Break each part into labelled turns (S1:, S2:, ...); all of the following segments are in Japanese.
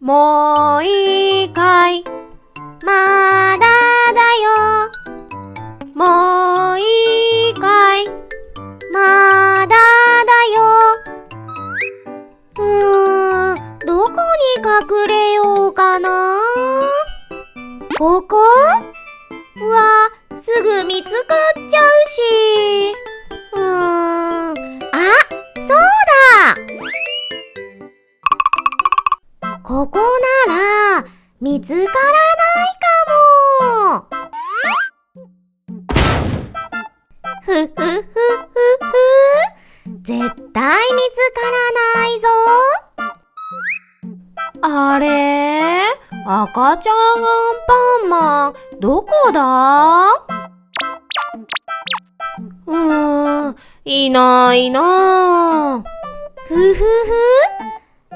S1: もう一回。
S2: まだだよ。
S1: もう一回。
S2: まだだよ。どこに隠れようかな。ここ？うわ、すぐ見つかっちゃうし。そうだ！ここなら見つからないかも。ふふふふふ。絶対見つからないぞ。
S1: あれ？赤ちゃんアンパンマン、どこだ？いないな。
S2: ふふふ。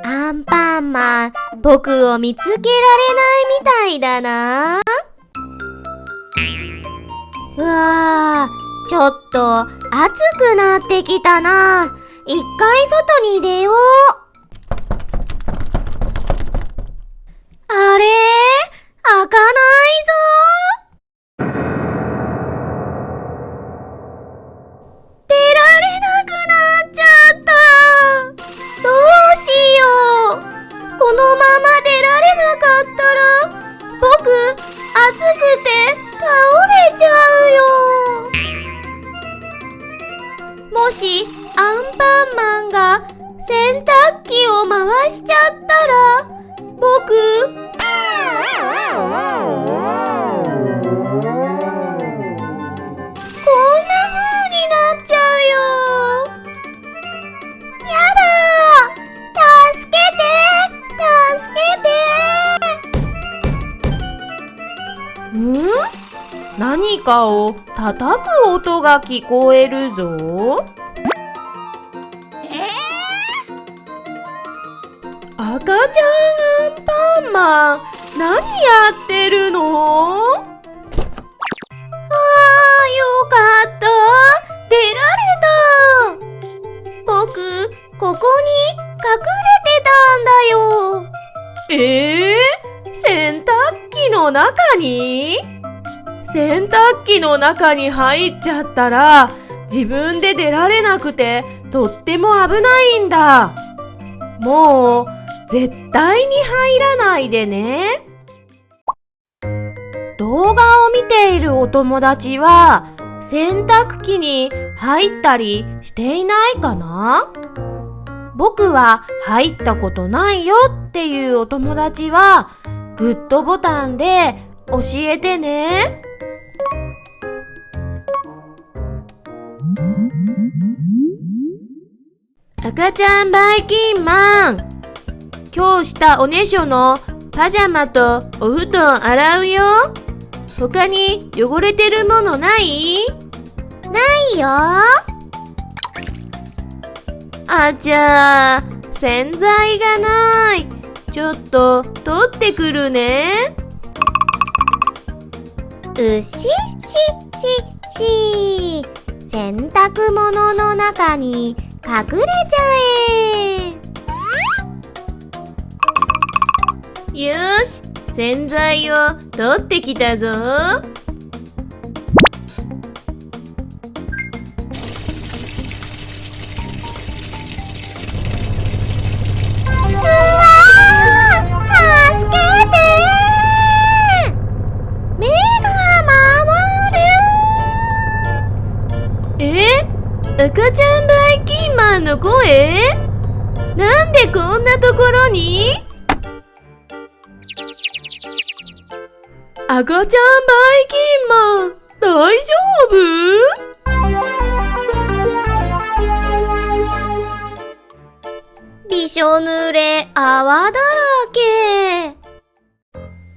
S2: アンパンマン、僕を見つけられないみたいだな。うわー、ちょっと暑くなってきたな。一回外に出よう。あれ？開かないぞ。出られなくなっちゃった。どうしよう。このまま出られなかったら、僕、暑くて倒れちゃうよ。もし、アンパンマンが洗濯機を回しちゃったら、僕、こんな風になっちゃうよ。やだ！助けて！助けて！
S1: 何かを叩く音が聞こえるぞ。赤ちゃんアンパンマン、何やってるの？
S2: よかった。出られた。僕、ここに隠れてたんだよ。
S1: 洗濯機の中に？洗濯機の中に入っちゃったら、自分で出られなくて、とっても危ないんだ。もう、絶対に入らないでね。動画を見ているお友達は、洗濯機に入ったりしていないかな？僕は入ったことないよっていうお友達は、グッドボタンで教えてね。赤ちゃんばいきんまん、今日したおねしょのパジャマとお布団洗うよ。他に汚れてるものない？
S2: ないよ。
S1: あちゃー、洗剤がない。ちょっと取ってくるね。
S2: うしししし。洗濯物の中に隠れちゃ
S1: え。よし、洗剤を取ってきたぞ。赤ちゃんばいきんまんの声？なんでこんなところに？赤ちゃんばいきんまん、大丈夫？
S2: びしょ濡れ、泡だらけ。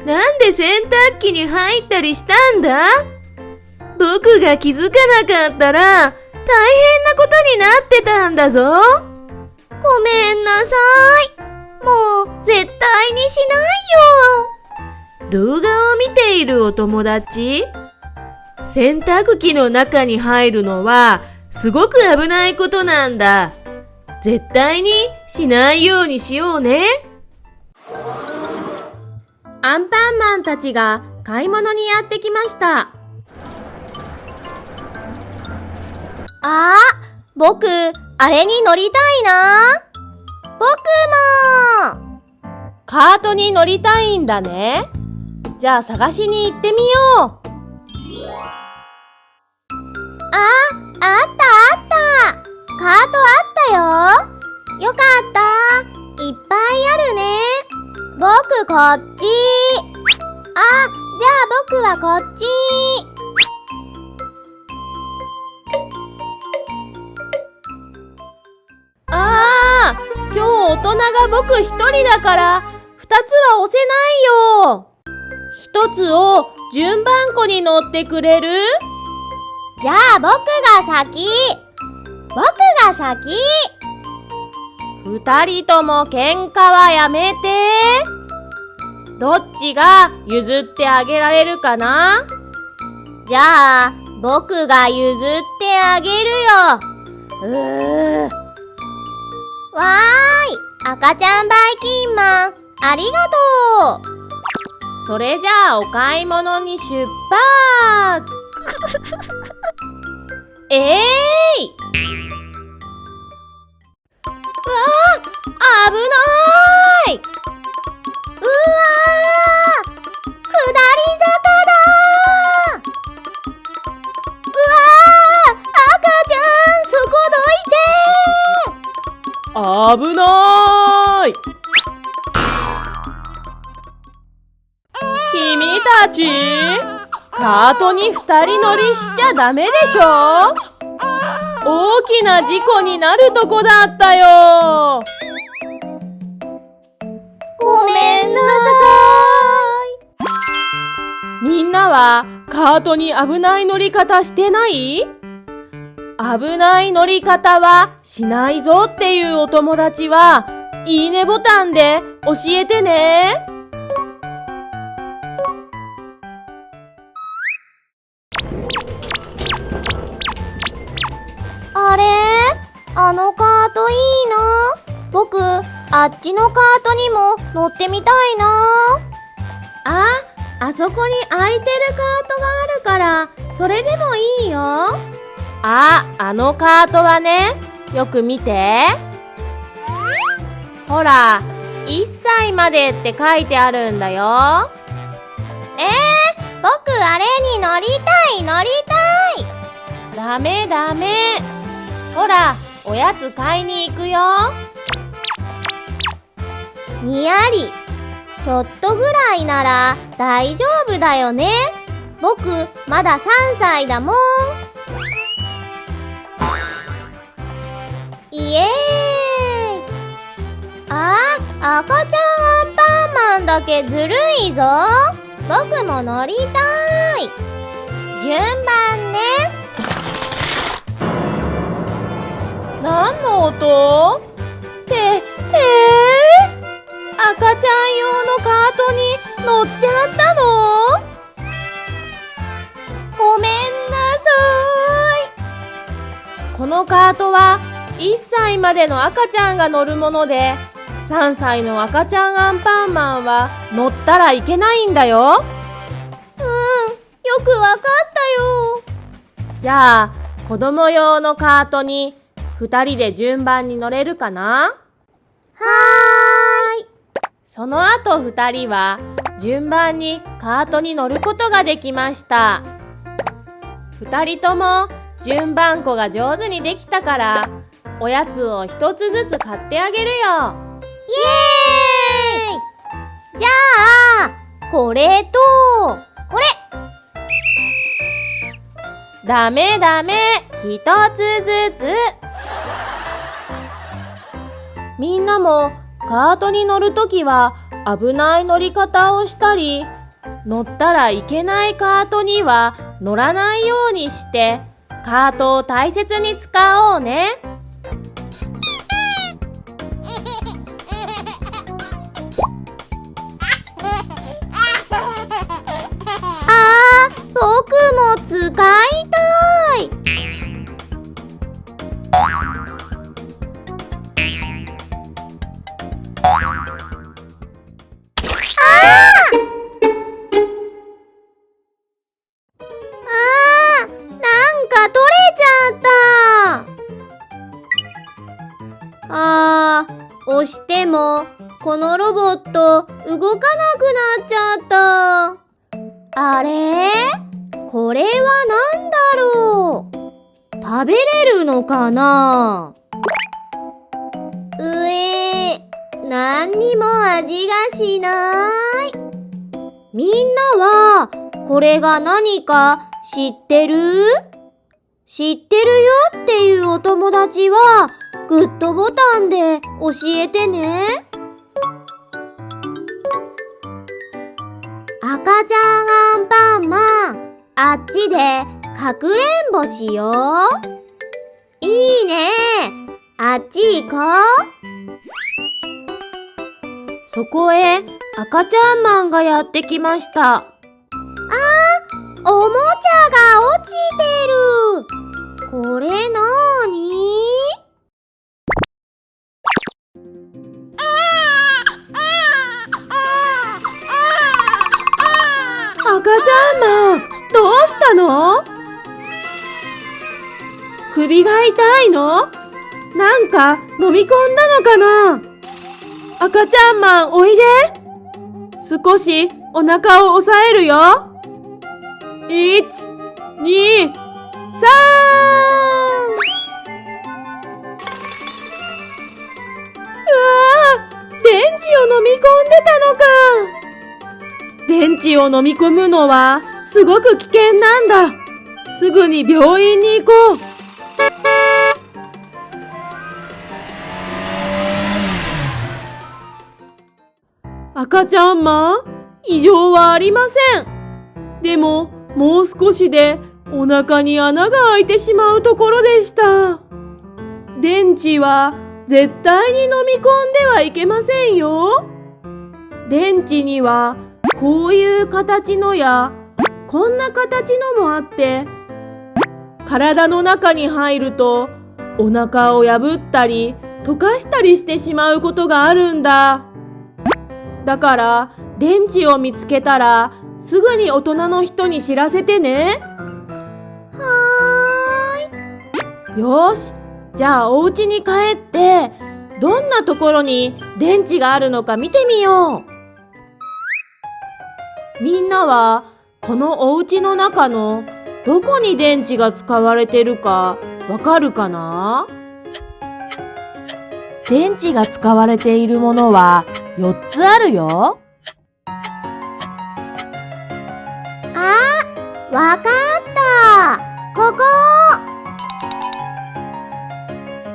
S1: なんで洗濯機に入ったりしたんだ？僕が気づかなかったら、大変なことになってたんだぞ。
S2: ごめんなさい。もう絶対にしないよ。
S1: 動画を見ているお友達、洗濯機の中に入るのはすごく危ないことなんだ。絶対にしないようにしようね。アンパンマンたちが買い物にやってきました。
S2: 僕、あれに乗りたいな。僕も。
S1: カートに乗りたいんだね。じゃあ探しに行ってみよう。
S2: あったカートあったよ。よかった。いっぱいあるね。僕こっち。じゃあ僕はこっち。
S1: 今日大人が僕一人だから二つは押せないよ。一つを順番こに乗ってくれる？
S2: じゃあ僕が先。
S1: 二人とも喧嘩はやめて。どっちが譲ってあげられるかな？
S2: じゃあ僕が譲ってあげるよ。わーい、赤ちゃんバイキンマン、ありがとう。
S1: それじゃあお買い物に出発。危ない。
S2: うわー、下り坂だー。赤ちゃん、そこどいて。
S1: 危ない。君たち、カートに二人乗りしちゃダメでしょ。大きな事故になるとこだったよ。
S2: ごめんなさ
S1: い。みんなはカートに危ない乗り方してない？危ない乗り方はしないぞっていうお友達は、いいねボタンで教えてね。
S2: あれ？あのカートいいな。僕、あっちのカートにも乗ってみたいな。
S1: あそこに空いてるカートがあるから、それでもいいよ。あのカートはね、よく見て。ほら、1歳までって書いてあるんだよ。
S2: 僕あれに乗りたい。
S1: ダメ。ほら、おやつ買いに行くよ。
S2: にやり。ちょっとぐらいなら大丈夫だよね。僕、まだ3歳だもん。イエーイ。赤ちゃんアンパンマンだけずるいぞ。僕も乗りたい。順番ね。
S1: 何の音？赤ちゃん用のカートに乗っちゃったの？
S2: ごめんなさ
S1: い。このカートは1歳までの赤ちゃんが乗るもので、3歳の赤ちゃんアンパンマンは乗ったらいけないんだよ。
S2: よくわかったよ。
S1: じゃあ、子供用のカートに2人で順番に乗れるかな？
S2: はーい。
S1: その後2人は順番にカートに乗ることができました。2人とも順番こが上手にできたから、おやつを1つずつ買ってあげるよ。
S2: イエーイ。じゃあ、これとこれ。
S1: ダメ、1つずつ。みんなもカートに乗るときは危ない乗り方をしたり、乗ったらいけないカートには乗らないようにして、カートを大切に使おうね。
S2: 僕も使いたい。このロボット動かなくなっちゃった。あれ？これは何だろう？食べれるのかな？何にも味がしない。みんなはこれが何か知ってる？知ってるよっていうお友達はグッドボタンで教えてね。赤ちゃんアンパンマン、あっちでかくれんぼしよう。いいね。あっち行こう。
S1: そこへ赤ちゃんマンがやってきました。
S2: おもちゃが落ちてる。これなーに？
S1: 赤ちゃんマン、どうしたの？首が痛いの？なんか飲み込んだのかな？赤ちゃんマンおいで。少しお腹を押さえるよ。1、2、3。うわー、電池を飲み込んでたのか。電池を飲み込むのはすごく危険なんだ。すぐに病院に行こう。赤ちゃんマン、異常はありません。でも、もう少しでお腹に穴が開いてしまうところでした。電池は絶対に飲み込んではいけませんよ。電池にはこういう形のやこんな形のもあって、体の中に入るとお腹を破ったり溶かしたりしてしまうことがあるんだ。だから電池を見つけたらすぐに大人の人に知らせてね。
S2: はーい。
S1: よし、じゃあお家に帰ってどんなところに電池があるのか見てみよう。みんなはこのお家の中のどこに電池が使われてるかわかるかな？電池が使われているものは4つあるよ。
S2: わかった。ここ。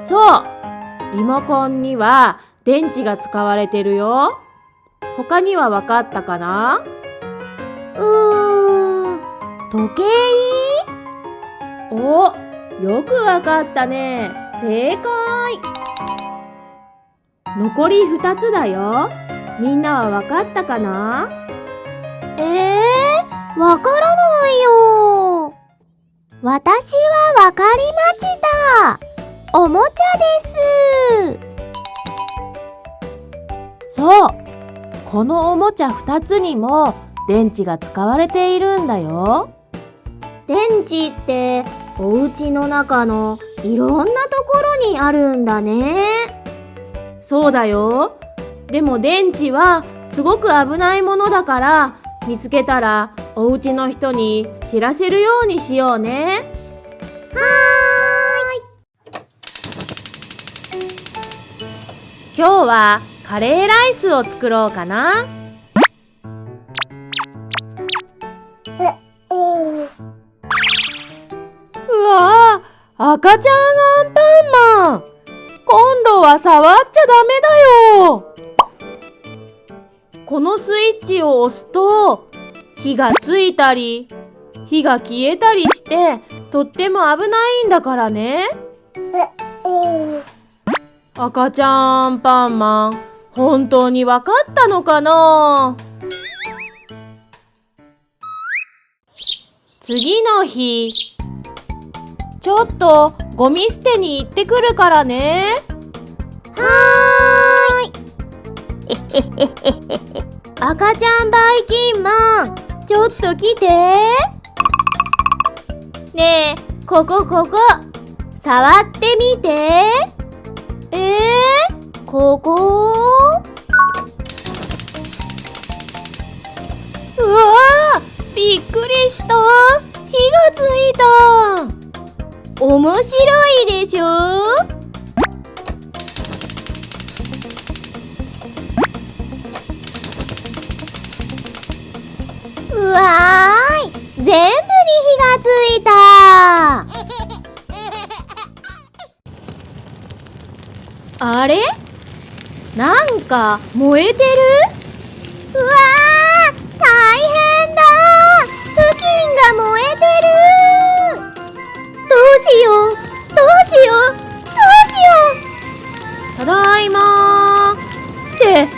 S1: そう。リモコンには電池が使われてるよ。他にはわかったかな？
S2: 時計？
S1: お、よくわかったね。正解。残り2つだよ。みんなはわかったかな？
S2: わからないよ。私はわかりました。おもちゃです。
S1: そう。このおもちゃ2つにも電池が使われているんだよ。
S2: 電池ってお家の中のいろんなところにあるんだね。
S1: そうだよ。でも電池はすごく危ないものだから見つけたらお家の人に知らせるようにしようね。
S2: はーい。
S1: 今日はカレーライスを作ろうかな。うわあ、赤ちゃんアンパンマン。今度は触っちゃダメだよ。このスイッチを押すと火がついたり火が消えたりしてとっても危ないんだからね。赤ちゃんアンパンマン、本当にわかったのかな？次の日、ちょっとゴミ捨てに行ってくるからね。
S2: はーい。赤ちゃんばいきんまん、ちょっと来て。ねえ、ここ、触ってみて。ここ？
S1: した。火がついた。
S2: 面白いでしょ？うわーい、全部に火がついた。あれ？なんか燃えてる？うわー、大変だ。付近が燃えてる。どうしよう、どうしよう、どうしよ
S1: ただいまー。って、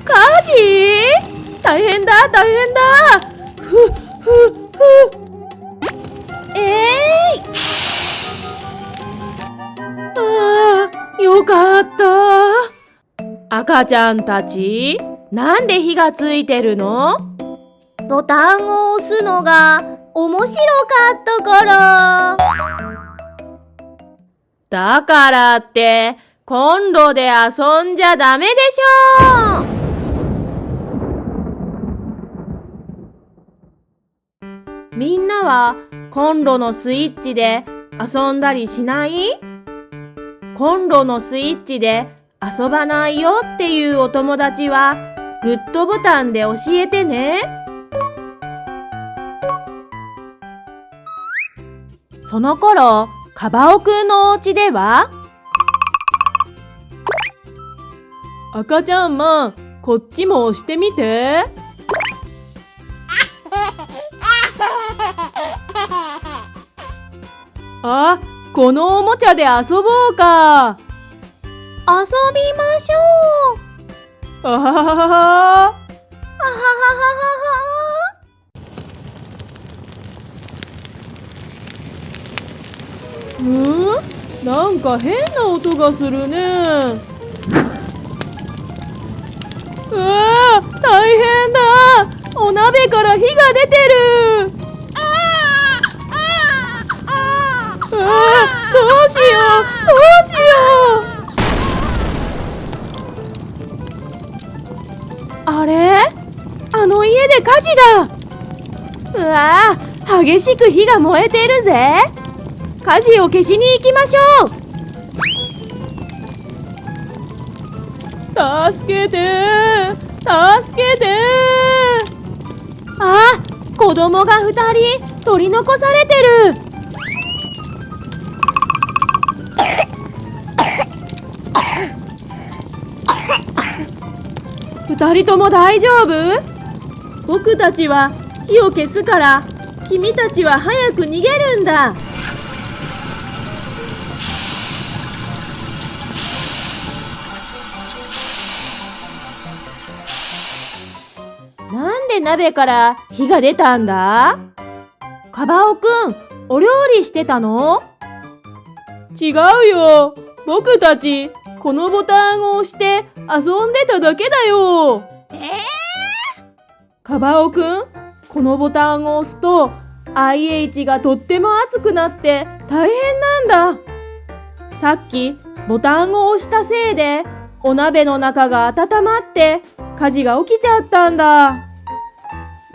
S1: 火事？大変だ、大変だ。ああ、よかった。赤ちゃんたち、なんで火がついてるの？
S2: ボタンを押すのが面白かったから。
S1: だからって、コンロで遊んじゃダメでしょう。みんなはコンロのスイッチで遊んだりしない？コンロのスイッチで遊ばないよっていうお友達はグッドボタンで教えてね。その頃、カバオくんのお家では、赤ちゃんマン、こっちも押してみて。あ、このおもちゃで遊ぼうか。
S2: 遊びましょう。
S1: あはははは。
S2: あはははは。
S1: なんか変な音がするね。うわー、大変だ。お鍋から火が出てる。どうしよう、どうしよう。あれ？あの家で火事だ。うわー、激しく火が燃えてるぜ。火事を消しに行きましょう。助けてー、助けてー。あ、子供が2人取り残されてる。2人とも大丈夫？僕たちは火を消すから、君たちは早く逃げるんだ。なんで鍋から火が出たんだ？カバオくん、お料理してたの？違うよ。僕たち、このボタンを押して遊んでただけだよ。カバオくん、このボタンを押すと IH がとっても熱くなって大変なんだ。さっきボタンを押したせいでお鍋の中が温まって火事が起きちゃったんだ。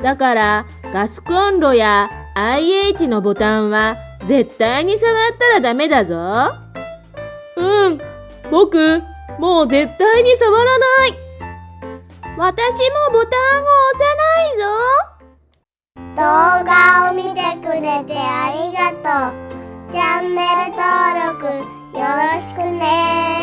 S1: だからガスコンロや IH のボタンは絶対に触ったらダメだぞ。僕、もう絶対に触らない。私もボタンを押さないぞ。
S2: 動画を見てくれてありがとう。チャンネル登録よろしくね。